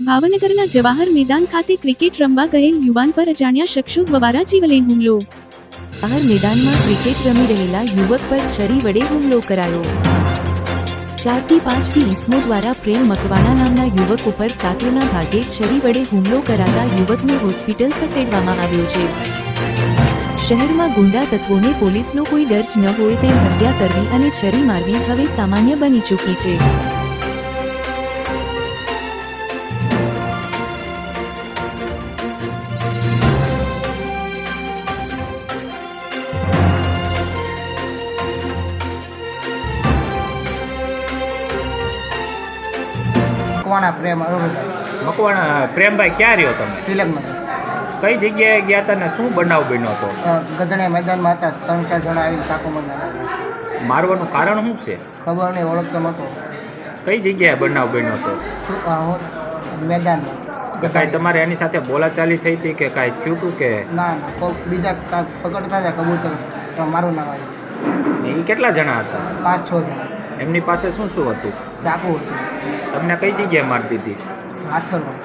ભાવનગરના જવાહર મેદાન ખાતે ક્રિકેટ રમવા ગયેલ યુવાન પર અજાણ્યા શખ્સો દ્વારા જીવલેણ હુમલો। જવાહર મેદાનમાં ક્રિકેટ રમી રહેલા યુવક પર છરી વડે હુમલો કરાયો। 4 થી 5 ઈસમો દ્વારા પ્રેમ મકવાણા નામના યુવક ઉપર સાતોના ભાગે છરી વડે હુમલો કરાતા યુવકને હોસ્પિટલ ખસેડવામાં આવ્યો છે। શહેરમાં ગુંડા તત્વોને પોલીસનો કોઈ ડર જ ન હોય તેમ હત્યા કરવી અને છરી મારવી હવે સામાન્ય બની ચૂકી છે। મકવાણા પ્રેમ અરુણભાઈ। મકવાણા પ્રેમભાઈ ક્યાં રહ્યો તમે? તિલકનગર કઈ જગ્યાએ ગયા હતા ને શું બનાવ બન્યો હતો? ગધણે મેદાનમાં હતા, 3-4 જણા આવીને ચાકુ મારતા હતા। મારવાનું કારણ શું છે? ખબર નહીં, ઓળખતો નહોતો। કઈ જગ્યાએ બનાવ બન્યો હતો? મેદાનમાં કાંઈ તમારે એની સાથે બોલાચાલી થઈ હતી કે કાંઈ થયું હતું કે? ના ના, કોક બીજા કાંઈક પકડતા હતા કબૂતર, તો મારું નામ આવ્યું। એ કેટલા જણા હતા? 5-6 જણા। એમની પાસે શું શું હતું? ચાકુ હતું, તમને કઈ જગ્યાએ મારતી હતી? હાથરમાં।